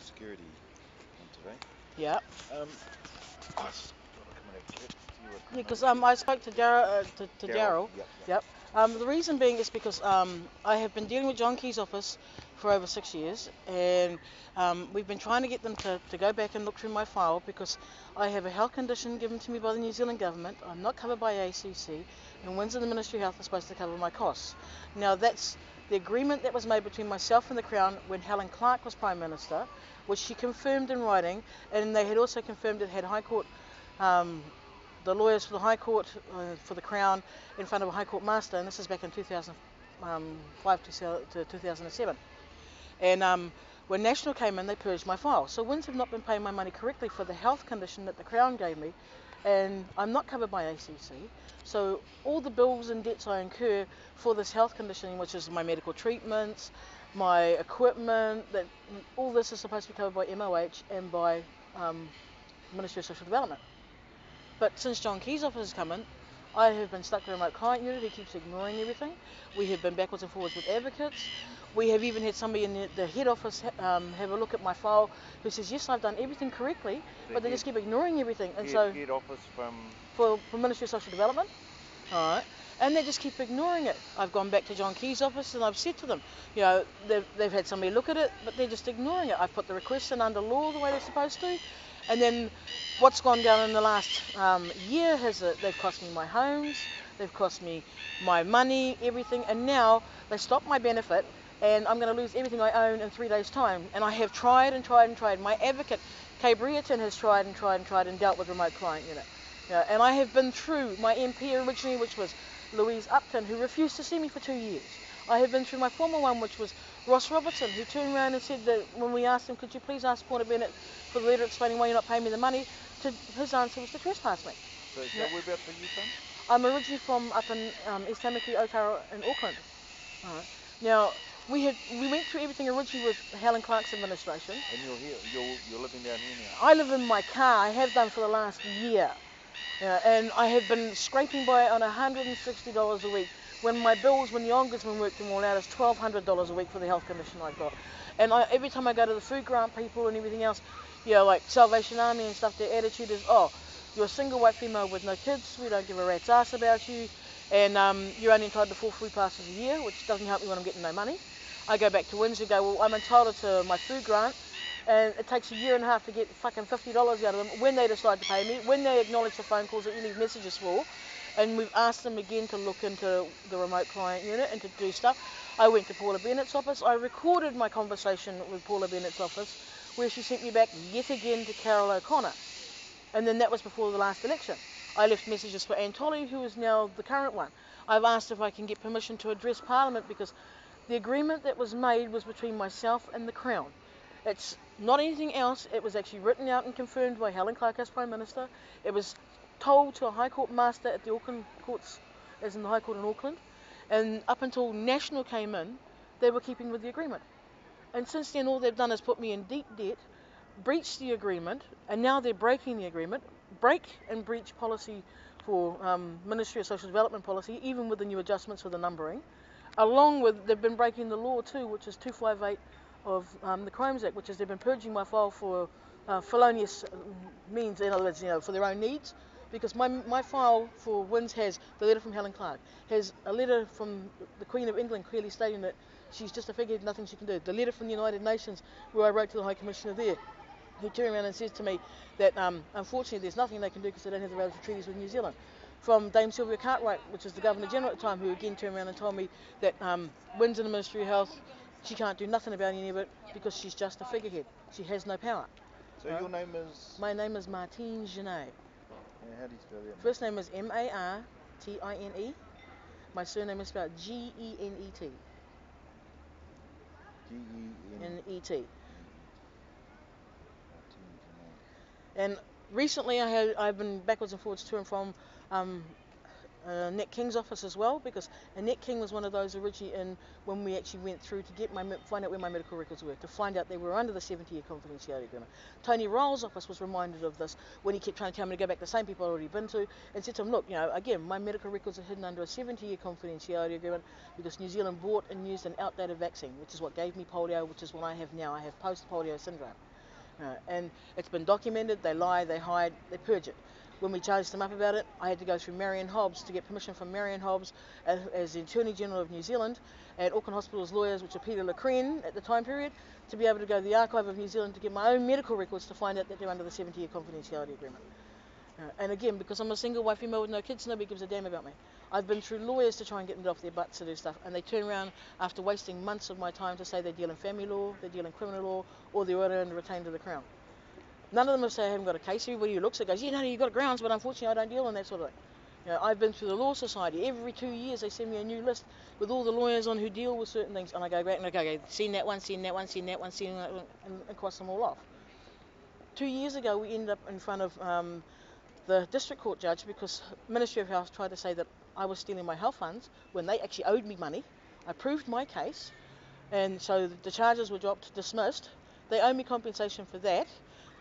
security on today. Yeah. Um, I just thought I'd come and have a chat to you. I Yeah, couldn't because understand. I spoke to Daryl, Daryl. yep, yep. Yep. The reason being is because I have been dealing with John Key's office for over 6 years, and we've been trying to get them to go back and look through my file because I have a health condition given to me by the New Zealand government. I'm not covered by ACC, and Windsor, the Ministry of Health, is supposed to cover my costs. Now that's the agreement that was made between myself and the Crown when Helen Clark was Prime Minister, which she confirmed in writing, and they had also confirmed it had High Court. Um, the lawyers for the High Court, for the Crown, in front of a High Court Master, and this is back in 2005 to 2007. And when National came in, they purged my file. So Winds have not been paying my money correctly for the health condition that the Crown gave me, and I'm not covered by ACC. So all the bills and debts I incur for this health condition, which is my medical treatments, my equipment, that all this is supposed to be covered by MOH and by Ministry of Social Development. But since John Key's office has come in, I have been stuck with a remote client unit. He keeps ignoring everything. We have been backwards and forwards with advocates. We have even had somebody in the head office have a look at my file who says, yes, I've done everything correctly, The but they head, just keep ignoring everything. And head, so head office from. for Ministry of Social Development, all right, and they just keep ignoring it. I've gone back to John Key's office and I've said to them, they've had somebody look at it, but they're just ignoring it. I've put the request in under law the way they're supposed to, and then what's gone down in the last year has they've cost me my homes, they've cost me my money, everything, and now they stop my benefit, and I'm going to lose everything I own in 3 days' time. And I have tried and tried and tried. My advocate, Kay Brereton, has tried and tried and tried and dealt with remote client unit. Yeah, and I have been through my MP originally, which was Louise Upton, who refused to see me for 2 years. I have been through my former one, which was Ross Robertson, who turned around and said that when we asked him, could you please ask Porter Bennett for the letter explaining why you're not paying me the money, his answer was to trespass me. So, Yeah. whereabouts are you from? I'm originally from up in East Tamaki, Otara in Auckland. Right. Now, we went through everything originally with Helen Clark's administration. And you're here. You're living down here now. I live in my car. I have done for the last year. Yeah, and I have been scraping by on $160 a week when my bills, when the ombudsman worked them all out, is $1,200 a week for the health condition I've got. And every time I go to the food grant people and everything else, like Salvation Army and stuff, their attitude is, oh, you're a single white female with no kids, we don't give a rat's ass about you, and you're only entitled to 4 free passes a year, which doesn't help me when I'm getting no money. I go back to Windsor and go, well, I'm entitled to my food grant, and it takes a year and a half to get fucking $50 out of them when they decide to pay me, when they acknowledge the phone calls that you leave messages for. And we've asked them again to look into the remote client unit and to do stuff. I went to Paula Bennett's office. I recorded my conversation with Paula Bennett's office where she sent me back yet again to Carol O'Connor. And then that was before the last election. I left messages for Anne Tolley, who is now the current one. I've asked if I can get permission to address Parliament because the agreement that was made was between myself and the Crown. It's not anything else. It was actually written out and confirmed by Helen Clark as Prime Minister. It was told to a High Court Master at the Auckland Courts, as in the High Court in Auckland. And up until National came in, they were keeping with the agreement. And since then, all they've done is put me in deep debt, breach the agreement, and now they're breaking the agreement, break and breach policy for Ministry of Social Development policy, even with the new adjustments for the numbering. Along with, they've been breaking the law too, which is 258 of the Crimes Act, which is they've been purging my file for felonious means, in other words, for their own needs. Because my file for Winds has the letter from Helen Clark, has a letter from the Queen of England clearly stating that she's just a figurehead, nothing she can do. The letter from the United Nations, where I wrote to the High Commissioner there, who turned around and says to me that unfortunately there's nothing they can do because they don't have the relevant treaties with New Zealand. From Dame Sylvia Cartwright, which is the Governor General at the time, who again turned around and told me that Winds in the Ministry of Health, she can't do nothing about any of it because she's just a figurehead. She has no power. So your name is. My name is Martine Genet. Yeah, how do you spell that? First name is Martine. My surname is spelled Genet. Genet. Net. And recently I've been backwards and forwards to and from Annette King's office as well, because Annette King was one of those originally in when we actually went through to get find out where my medical records were, to find out they were under the 70-year confidentiality agreement. Tony Ryall's office was reminded of this when he kept trying to tell me to go back to the same people I'd already been to, and said to him, look, again, my medical records are hidden under a 70-year confidentiality agreement because New Zealand bought and used an outdated vaccine, which is what gave me polio, which is what I have now. I have post-polio syndrome. And it's been documented. They lie, they hide, they purge it. When we charged them up about it, I had to go through Marion Hobbs to get permission from Marion Hobbs as the Attorney General of New Zealand and Auckland Hospital's lawyers, which are Peter Lecreen at the time period, to be able to go to the Archive of New Zealand to get my own medical records to find out that they're under the 70-year confidentiality agreement. And again, because I'm a single white female with no kids, nobody gives a damn about me. I've been through lawyers to try and get them off their butts to do stuff, and they turn around after wasting months of my time to say they deal in family law, they deal in criminal law, or they're ordered and retained to the Crown. None of them have said I haven't got a case. Everybody who looks at it goes, yeah, no, you've got grounds, but unfortunately I don't deal in that sort of thing. I've been through the Law Society. Every 2 years they send me a new list with all the lawyers on who deal with certain things, and I go back and I go, okay, send that one, send that one, send that one, send that one, and cross them all off. 2 years ago we ended up in front of the District Court judge because Ministry of Health tried to say that I was stealing my health funds when they actually owed me money. I proved my case, and so the charges were dropped, dismissed. They owe me compensation for that.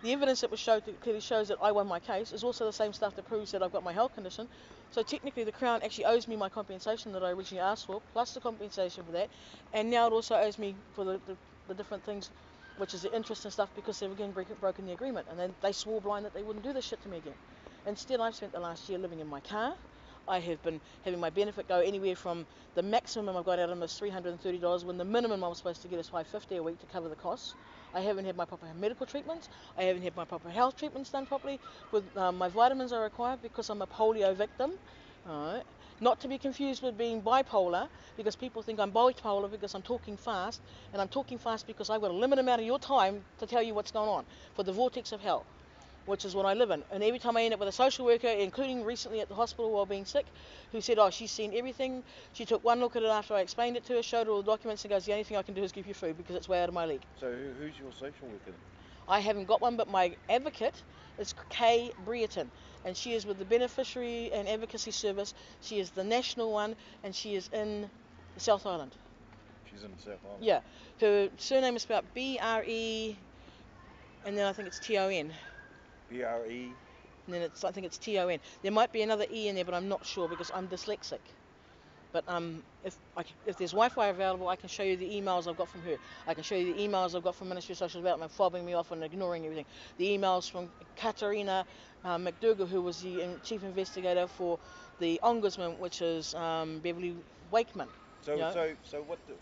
The evidence that was showed that clearly shows that I won my case is also the same stuff that proves that I've got my health condition. So technically the Crown actually owes me my compensation that I originally asked for, plus the compensation for that, and now it also owes me for the different things, which is the interest and stuff, because they've again broken the agreement, and then they swore blind that they wouldn't do this shit to me again. Instead, I've spent the last year living in my car. I have been having my benefit go anywhere from the maximum I've got out of them is $330 when the minimum I was supposed to get is $550 a week to cover the costs. I haven't had my proper medical treatments. I haven't had my proper health treatments done properly. With my vitamins are required because I'm a polio victim. Not to be confused with being bipolar, because people think I'm bipolar because I'm talking fast, and I'm talking fast because I've got a limited amount of your time to tell you what's going on for the vortex of hell, which is what I live in. And every time I end up with a social worker, including recently at the hospital while being sick, who said, oh, she's seen everything. She took one look at it after I explained it to her, showed her all the documents, and goes, the only thing I can do is give you food because it's way out of my league. So who's your social worker? I haven't got one, but my advocate is Kay Brereton, and she is with the Beneficiary and Advocacy Service. She is the national one, and she is in the South Island. She's in the South Island? Yeah. Her surname is spelled B-R-E, and then I think it's T-O-N. B-R-E? And then I think it's T-O-N. There might be another E in there, but I'm not sure because I'm dyslexic. But if there's Wi-Fi available, I can show you the emails I've got from her. I can show you the emails I've got from Ministry of Social Development, fobbing me off and ignoring everything. The emails from Katarina McDougall, who was the chief investigator for the Ombudsman, which is Beverly Wakeman. So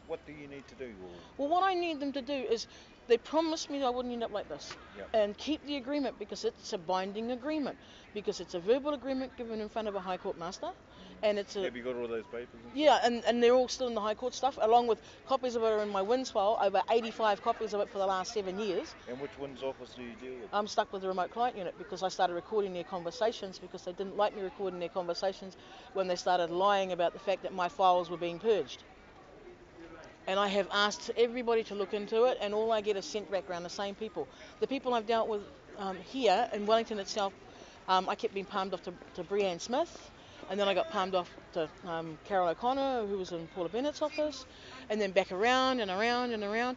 what do you need to do? Well, what I need them to do is, they promised me I wouldn't end up like this. Yep. And keep the agreement, because it's a binding agreement, because it's a verbal agreement given in front of a High Court master. And it's Have you got all those papers? Yeah, and they're all still in the High Court stuff, along with copies of it are in my WINS file, over 85 copies of it for the last 7 years. And which WINS office do you deal with? I'm stuck with the remote client unit because I started recording their conversations because they didn't like me recording their conversations when they started lying about the fact that my files were being purged. And I have asked everybody to look into it, and all I get is sent back around the same people. The people I've dealt with here in Wellington itself, I kept being palmed off to Breanne Smith. And then I got palmed off to Carol O'Connor, who was in Paula Bennett's office, and then back around and around and around.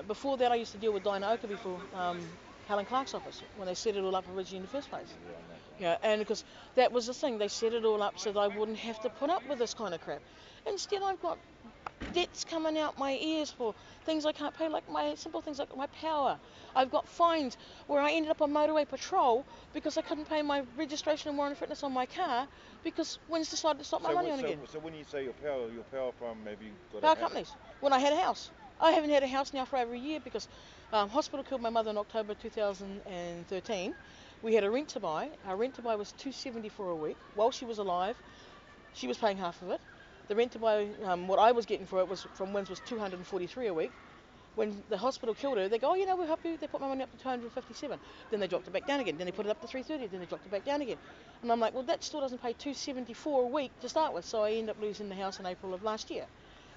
Before that, I used to deal with Dinah Oakerby for Helen Clark's office when they set it all up originally in the first place. And because that was the thing, they set it all up so that I wouldn't have to put up with this kind of crap. Instead, I've got debts coming out my ears for things I can't pay, like my simple things like my power. I've got fines where I ended up on motorway patrol because I couldn't pay my registration and warrant of fitness on my car because WINS decided to stop my money on again. So when you say your power from, have you got power companies? When I had a house. I haven't had a house now for over a year because hospital killed my mother in October 2013. We had a rent to buy. Our rent to buy was $274 a week. While she was alive, she was paying half of it. The rent to buy, what I was getting for it was from WINS was $243 a week. When the hospital killed her, they go, oh, you know, we're happy. They put my money up to $257. Then they dropped it back down again. Then they put it up to $330. Then they dropped it back down again. And I'm like, well, that still doesn't pay $274 a week to start with. So I end up losing the house in April of last year.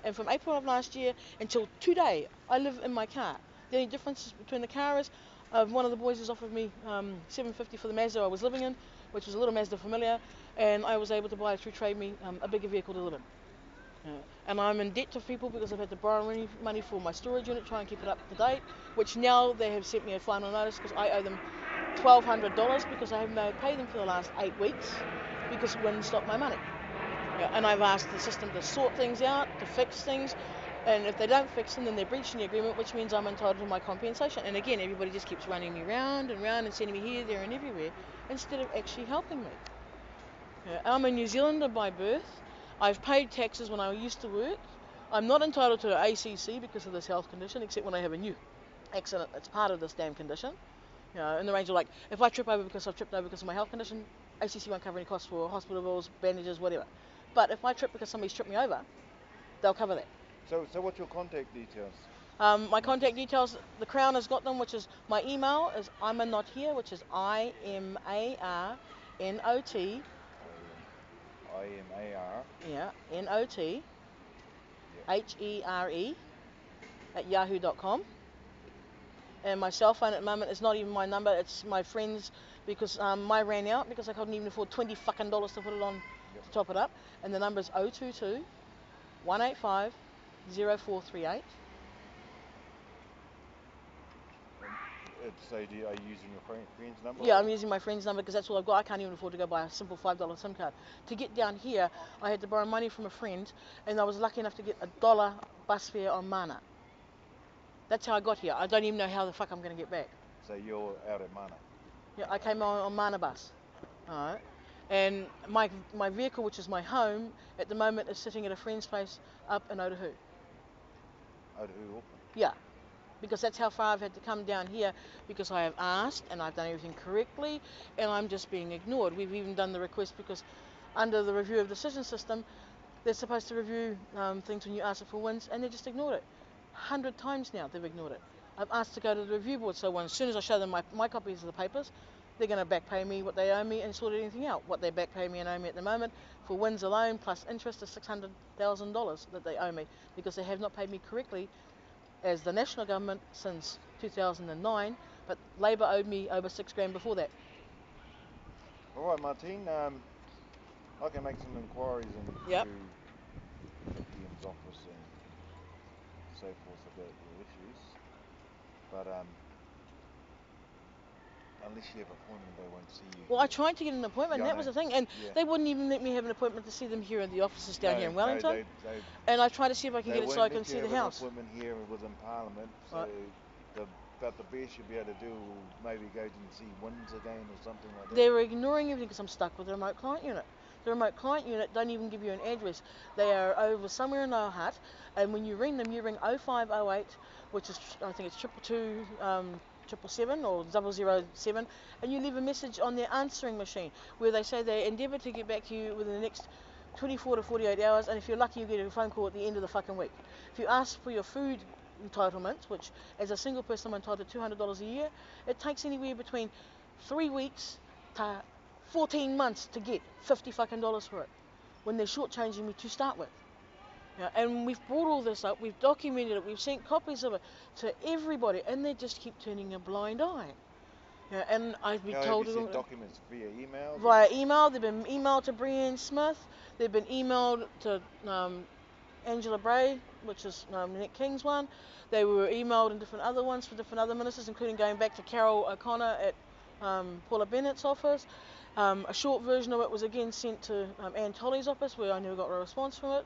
And from April of last year until today, I live in my car. The only difference between the car is one of the boys has offered me $750 for the Mazda I was living in, which was a little Mazda Familia, and I was able to buy through Trade Me a bigger vehicle to live in. And I'm in debt to people because I've had to borrow money for my storage unit, try and keep it up to date, which now they have sent me a final notice because I owe them $1,200 because I haven't been able to pay them for the last 8 weeks because WINS stopped my money. And I've asked the system to sort things out, to fix things, And if they don't fix them, then they're breaching the agreement, which means I'm entitled to my compensation. And again, everybody just keeps running me round and round and sending me here, there, and everywhere instead of actually helping me. I'm a New Zealander by birth. I've paid taxes when I used to work. I'm not entitled to ACC because of this health condition, except when I have a new accident. It's part of this damn condition. In the range of like, if I trip over because I've tripped over because of my health condition, ACC won't cover any costs for hospital bills, bandages, whatever. But if I trip because somebody's tripped me over, they'll cover that. So what's your contact details? My contact details, the Crown has got them, which is my email is imarnot which is IMARNOT. IMAR. Yeah, NOT Yeah. HERE at yahoo.com. And my cell phone at the moment is not even my number, it's my friend's, because mine ran out because I couldn't even afford $20 fucking to put it on to top it up. And the number is 022 185 0438. So are you using your friend's number? Yeah, I'm using my friend's number because that's all I've got. I can't even afford to go buy a simple $5 SIM card. To get down here, I had to borrow money from a friend, and I was lucky enough to get $1 bus fare on Mana. That's how I got here. I don't even know how the fuck I'm going to get back. So you're out at Mana? Yeah, I came on Mana bus. Alright. And my vehicle, which is my home, at the moment is sitting at a friend's place up in Otahu. Otahu, Auckland? Yeah. Because that's how far I've had to come down here, because I have asked and I've done everything correctly and I'm just being ignored. We've even done the request because under the review of decision system, they're supposed to review things when you ask it for wins, and they just ignored it. 100 times now they've ignored it. I've asked to go to the review board, so as soon as I show them my copies of the papers, they're going to back pay me what they owe me and sort anything out. What they back pay me and owe me at the moment for wins alone plus interest is $600,000 that they owe me because they have not paid me correctly as the national government since 2009, but Labor owed me over $6,000 before that. All right, Martine. I can make some inquiries into the PM's office and so forth about your issues, but unless you have an appointment, they won't see you. Well, I tried to get an appointment, Yeah, that was the thing, and they wouldn't even let me have an appointment to see them here in the offices down here in Wellington. And I tried to see if I could get it so I can see the house. They won't let you have an appointment here within Parliament, so about the best you'll be able to do will maybe go and see Wins again or something like that. They're ignoring everything because I'm stuck with the remote client unit. The remote client unit don't even give you an address. They are over somewhere in Old Hutt, and when you ring them, you ring 0508, which is, I think it's 222 777 or 007, and you leave a message on their answering machine where they say they endeavour to get back to you within the next 24 to 48 hours, and if you're lucky, you get a phone call at the end of the fucking week. If you ask for your food entitlements, which as a single person I'm entitled to $200 a year, it takes anywhere between 3 weeks to 14 months to get $50 fucking for it when they're shortchanging me to start with. And we've brought all this up, we've documented it, we've sent copies of it to everybody, and they just keep turning a blind eye. And I've been told have you sent documents via email? Via email, they've been emailed to Brian Smith, they've been emailed to Angela Bray, which is Nick King's one. They were emailed in different other ones for different other ministers, including going back to Carol O'Connor at Paula Bennett's office. A short version of it was again sent to Anne Tolley's office, where I never got a response from it.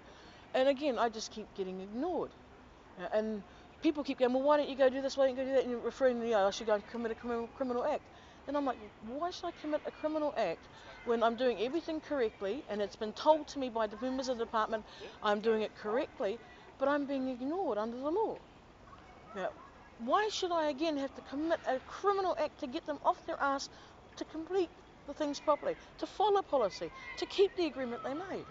And again, I just keep getting ignored. And people keep going, well, why don't you go do this, why don't you go do that, and referring to, I should go and commit a criminal act. And I'm like, why should I commit a criminal act when I'm doing everything correctly, and it's been told to me by the members of the department I'm doing it correctly, but I'm being ignored under the law? Why should I again have to commit a criminal act to get them off their ass to complete the things properly, to follow policy, to keep the agreement they made?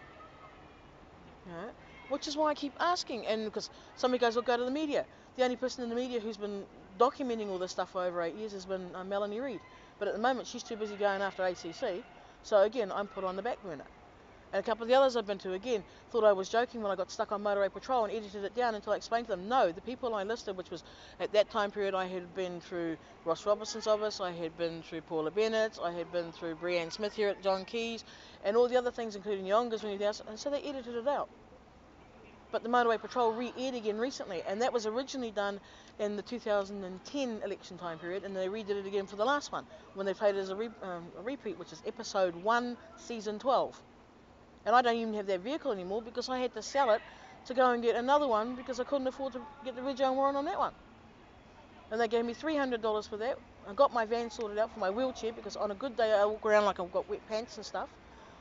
Which is why I keep asking, and because somebody goes, well, go to the media. The only person in the media who's been documenting all this stuff for over 8 years has been Melanie Reid. But at the moment, she's too busy going after ACC. So again, I'm put on the back burner. And a couple of the others I've been to, again, thought I was joking when I got stuck on Motorway Patrol and edited it down until I explained to them, no, the people I listed, which was at that time period, I had been through Ross Robertson's office, I had been through Paula Bennett's, I had been through Brianne Smith here at John Keys, and all the other things, including Yongas and everything else, and so they edited it out. But the Motorway Patrol re-aired again recently, and that was originally done in the 2010 election time period, and they redid it again for the last one, when they played it as a repeat, which is episode 1, season 12. And I don't even have that vehicle anymore because I had to sell it to go and get another one because I couldn't afford to get the rego and warrant on that one. And they gave me $300 for that. I got my van sorted out for my wheelchair because on a good day I walk around like I've got wet pants and stuff.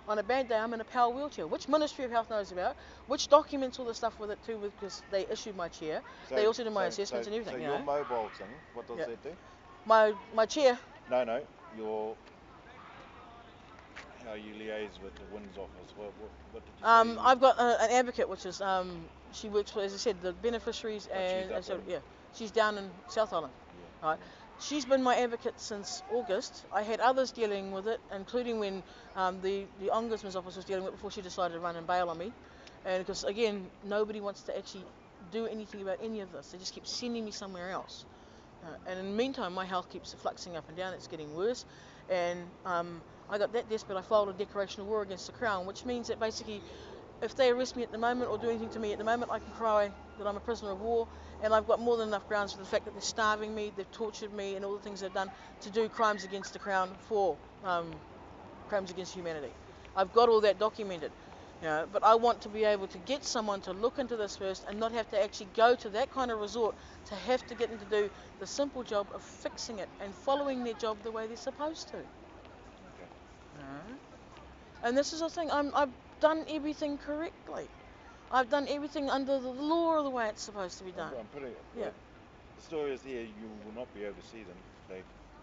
On a bad day I'm in a power wheelchair, which Ministry of Health knows about, which documents all the stuff with it too because they issued my chair. So, they also did my assessments and everything. So your mobile thing, what does that do? My chair? No, how you liaise with the WINZ office. What did you say? I've got an advocate, which is she works for, as I said, the beneficiaries, she's down in South Island. Yeah, right. Yeah. She's been my advocate since August. I had others dealing with it, including when the Ombudsman's office was dealing with it before she decided to run and bail on me. And because again, nobody wants to actually do anything about any of this. They just keep sending me somewhere else. And in the meantime, my health keeps fluxing up and down. It's getting worse. And I got that desperate, I filed a declaration of war against the Crown, which means that basically, if they arrest me at the moment or do anything to me at the moment, I can cry that I'm a prisoner of war. And I've got more than enough grounds for the fact that they're starving me, they've tortured me, and all the things they've done to do crimes against the Crown for crimes against humanity. I've got all that documented. But I want to be able to get someone to look into this first and not have to actually go to that kind of resort to have to get them to do the simple job of fixing it and following their job the way they're supposed to. Okay. And this is the thing, I've done everything correctly. I've done everything under the law the way it's supposed to be done. The story is here, you will not be able to see them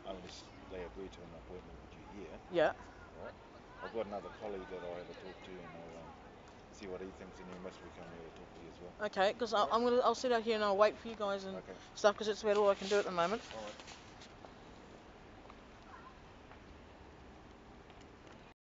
unless they agree to an appointment with you here. Yeah. Right. I've got another colleague that I'll have a talk to and I'll see what he thinks, and he must be coming here to talk to you as well. Okay, because I'll sit out here and I'll wait for you guys and stuff because it's about all I can do at the moment. All right.